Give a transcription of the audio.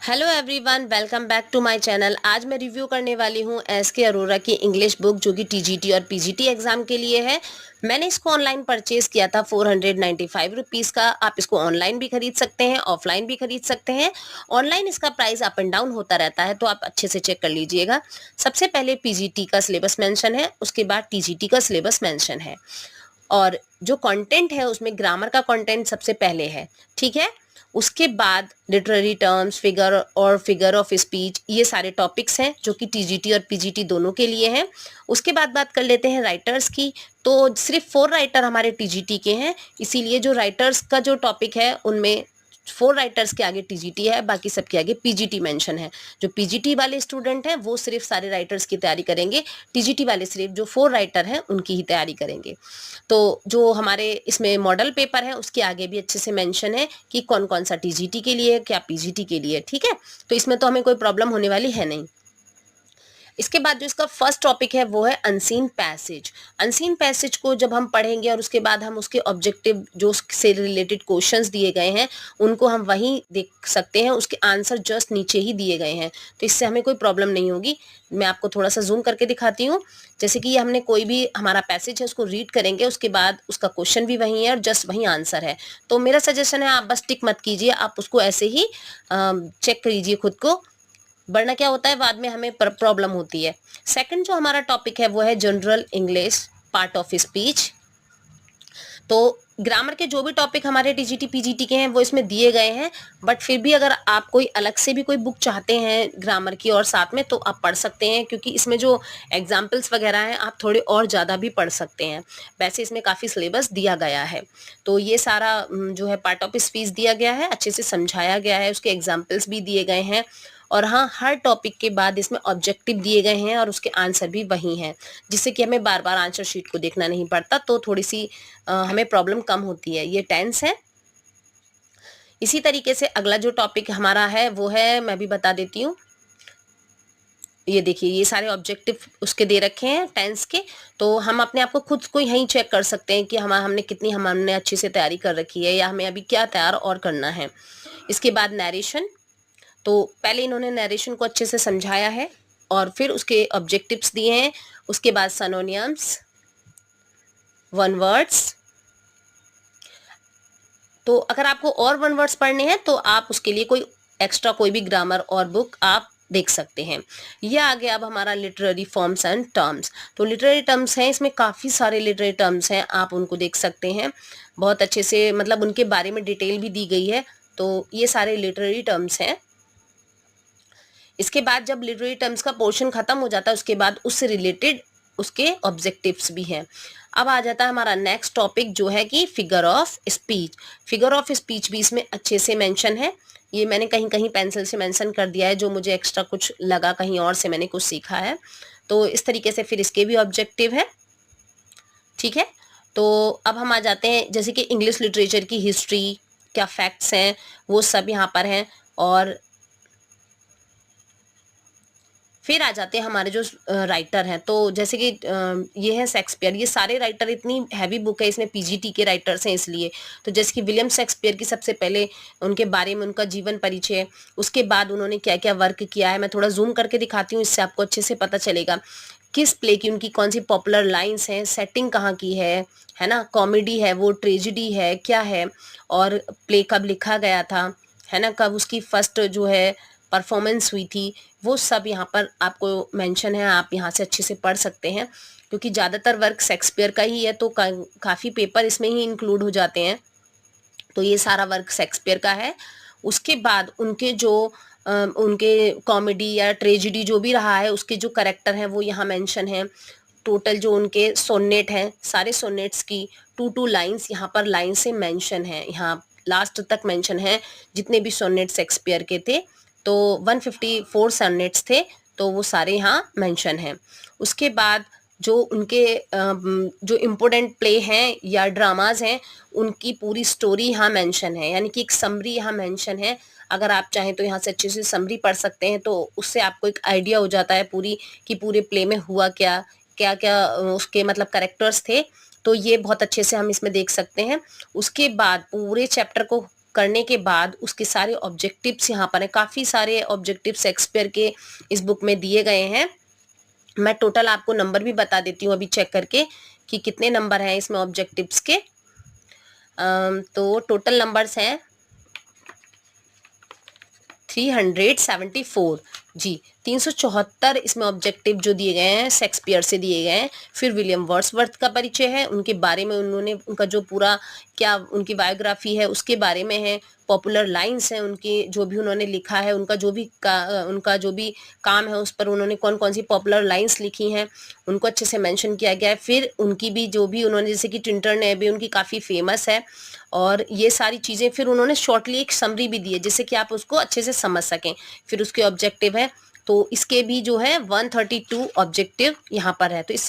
Hello everyone, welcome back to my channel. आज मैं review करने वाली हूँ एस.के. अरोरा की इंग्लिश बुक, जो कि टीजीटी और पीजीटी एग्जाम के लिए है। मैंने इसको ऑनलाइन परचेज किया था 495 रुपीज़ का। आप इसको ऑनलाइन भी खरीद सकते हैं, ऑफलाइन भी खरीद सकते हैं। ऑनलाइन इसका प्राइस अप एंड डाउन होता रहता है, तो आप अच्छे से चेक कर लीजिएगा। सबसे पहले पीजीटी का सिलेबस मेंशन है, उसके बाद टीजीटी का सिलेबस मेंशन है, और जो कंटेंट है उसमें ग्रामर का कंटेंट सबसे पहले है, ठीक है। उसके बाद literary terms, figure of speech, ये सारे टॉपिक्स हैं जो कि टीजीटी और पीजीटी दोनों के लिए हैं। उसके बाद बात कर लेते हैं राइटर्स की। तो सिर्फ 4 राइटर हमारे टीजीटी के हैं, इसीलिए जो राइटर्स का जो टॉपिक है उनमें 4 राइटर्स के आगे टीजीटी है, बाकी सबके आगे पीजीटी मेंशन है। जो पीजीटी वाले स्टूडेंट हैं वो सिर्फ सारे राइटर्स की तैयारी करेंगे, टीजीटी वाले सिर्फ जो 4 राइटर हैं उनकी ही तैयारी करेंगे। तो जो हमारे इसमें मॉडल पेपर है उसके आगे भी अच्छे से मेंशन है कि कौन कौन सा टीजीटी के लिए, क्या पीजीटी के लिए, ठीक है। तो इसमें तो हमें कोई प्रॉब्लम होने वाली है नहीं। इसके बाद जो इसका फर्स्ट टॉपिक है वो है अनसीन पैसेज। अनसीन पैसेज को जब हम पढ़ेंगे और उसके बाद हम उसके ऑब्जेक्टिव जो से रिलेटेड क्वेश्चंस दिए गए हैं उनको हम वहीं देख सकते हैं, उसके आंसर जस्ट नीचे ही दिए गए हैं, तो इससे हमें कोई प्रॉब्लम नहीं होगी। मैं आपको थोड़ा सा जूम करके दिखाती हूँ। जैसे कि ये हमने कोई भी हमारा पैसेज है उसको रीड करेंगे, उसके बाद उसका क्वेश्चन भी वही है और जस्ट वही आंसर है। तो मेरा सजेशन है आप बस टिक मत कीजिए, आप उसको ऐसे ही चेक कीजिए खुद को, वरना क्या होता है बाद में हमें प्रॉब्लम होती है। सेकंड जो हमारा टॉपिक है वो है general English part of speech. तो ग्रामर के जो भी टॉपिक हमारे टीजीटी पीजीटी के हैं वो इसमें दिए गए हैं, बट फिर भी अगर आप कोई अलग से भी कोई बुक चाहते हैं ग्रामर की और साथ में, तो आप पढ़ सकते हैं, क्योंकि इसमें जो एग्जाम्पल्स वगैरह हैं आप थोड़े और ज़्यादा भी पढ़ सकते हैं। वैसे इसमें काफ़ी सिलेबस दिया गया है, तो ये सारा जो है पार्ट ऑफ स्पीच दिया गया है, अच्छे से समझाया गया है, उसके एग्जाम्पल्स भी दिए गए हैं। और हाँ, हर टॉपिक के बाद इसमें ऑब्जेक्टिव दिए गए हैं और उसके आंसर भी वही हैं, जिससे कि हमें बार बार आंसर शीट को देखना नहीं पड़ता, तो थोड़ी सी हमें प्रॉब्लम कम होती है। ये टेंस है। इसी तरीके से अगला जो टॉपिक हमारा है वो है, मैं भी बता देती हूँ। ये देखिए, ये सारे ऑब्जेक्टिव उसके दे रखे हैं टेंस के, तो हम अपने आप को खुद को यहीं चेक कर सकते हैं कि हमने अच्छे से तैयारी कर रखी है या हमें अभी क्या तैयार और करना है। इसके बाद नरेशन। तो पहले इन्होंने नरेशन को अच्छे से समझाया है और फिर उसके ऑब्जेक्टिव्स दिए हैं। उसके बाद सिनोनिम्स, वन वर्ड्स। तो अगर आपको और वन वर्ड्स पढ़ने हैं तो आप उसके लिए कोई एक्स्ट्रा कोई भी ग्रामर और बुक आप देख सकते हैं। यह आ गया अब हमारा लिटरेरी फॉर्म्स एंड टर्म्स। तो लिटरेरी टर्म्स हैं, इसमें काफ़ी सारे लिटरेरी टर्म्स हैं, आप उनको देख सकते हैं बहुत अच्छे से, मतलब उनके बारे में डिटेल भी दी गई है। तो ये सारे लिटरेरी टर्म्स हैं। इसके बाद जब लिटरेरी टर्म्स का पोर्शन खत्म हो जाता है उसके बाद उससे रिलेटेड उसके ऑब्जेक्टिव्स भी हैं। अब आ जाता है हमारा नेक्स्ट टॉपिक जो है कि figure of speech. Figure of speech भी इसमें अच्छे से मेंशन है। ये मैंने कहीं कहीं पेंसिल से मेंशन कर दिया है, जो मुझे एक्स्ट्रा कुछ लगा, कहीं और से मैंने कुछ सीखा है। तो इस तरीके से फिर इसके भी ऑब्जेक्टिव है, ठीक है। तो अब हम आ जाते हैं जैसे कि इंग्लिश लिटरेचर की हिस्ट्री, क्या फैक्ट्स हैं वो सब यहाँ पर हैं। और फिर आ जाते हैं हमारे जो राइटर हैं, तो जैसे कि ये है शेक्सपियर। ये सारे राइटर, इतनी हैवी बुक है, इसमें पीजीटी के राइटर्स हैं इसलिए। तो जैसे कि विलियम शेक्सपियर की सबसे पहले उनके बारे में उनका जीवन परिचय, उसके बाद उन्होंने क्या क्या वर्क किया है, मैं थोड़ा जूम करके दिखाती हूँ, इससे आपको अच्छे से पता चलेगा किस प्ले की उनकी कौन सी पॉपुलर लाइन्स हैं, सेटिंग कहाँ की है ना, कॉमेडी है वो, ट्रेजिडी है, क्या है, और प्ले कब लिखा गया था, है ना, कब उसकी फर्स्ट जो है परफॉर्मेंस हुई थी, वो सब यहाँ पर आपको मेंशन है। आप यहाँ से अच्छे से पढ़ सकते हैं, क्योंकि ज़्यादातर वर्क शेक्सपियर का ही है, तो काफ़ी पेपर इसमें ही इंक्लूड हो जाते हैं। तो ये सारा वर्क शेक्सपियर का है। उसके बाद उनके जो उनके कॉमेडी या ट्रेजिडी जो भी रहा है उसके जो करेक्टर हैं वो यहाँ मेंशन है। टोटल जो उनके सोनेट हैं, सारे सोनेट्स की 2 लाइन्स यहाँ पर लाइन से मेंशन है, यहाँ लास्ट तक मेंशन है जितने भी सोनेट शेक्सपियर के थे। तो 154 सोनेट्स थे, तो वो सारे यहाँ मेंशन हैं। उसके बाद जो उनके जो इम्पोर्टेंट प्ले हैं या ड्रामाज हैं उनकी पूरी स्टोरी यहाँ मेंशन है, यानी कि एक समरी यहाँ मेंशन है। अगर आप चाहें तो यहाँ से अच्छे से समरी पढ़ सकते हैं, तो उससे आपको एक आइडिया हो जाता है पूरी कि पूरे प्ले में हुआ क्या, क्या क्या उसके मतलब कैरेक्टर्स थे। तो ये बहुत अच्छे से हम इसमें देख सकते हैं। उसके बाद पूरे चैप्टर को करने के बाद उसके सारे ऑब्जेक्टिव्स यहाँ पर हैं। काफ़ी सारे ऑब्जेक्टिव शेक्सपियर के इस बुक में दिए गए हैं। मैं टोटल आपको नंबर भी बता देती हूँ अभी चेक करके कि कितने नंबर हैं इसमें ऑब्जेक्टिव्स के। तो टोटल नंबर्स हैं 374 जी, 374 इसमें ऑब्जेक्टिव जो दिए गए हैं शेक्सपियर से दिए गए हैं। फिर विलियम वर्ड्सवर्थ का परिचय है, उनके बारे में उन्होंने उनका जो पूरा क्या उनकी बायोग्राफी है उसके बारे में है। पॉपुलर लाइन्स हैं उनकी, जो भी उन्होंने लिखा है, उनका जो भी काम है उस पर उन्होंने कौन कौन सी पॉपुलर लाइन्स लिखी हैं उनको अच्छे से मेंशन किया गया है। फिर उनकी भी जो भी उन्होंने, जैसे कि टिंटन एबे उनकी काफ़ी फेमस है, और ये सारी चीज़ें फिर उन्होंने शॉर्टली एक समरी भी दी है जिससे कि आप उसको अच्छे से समझ सकें। फिर उसके ऑब्जेक्टिव है, तो इसके भी जो है 132 ऑब्जेक्टिव यहाँ पर है। तो इस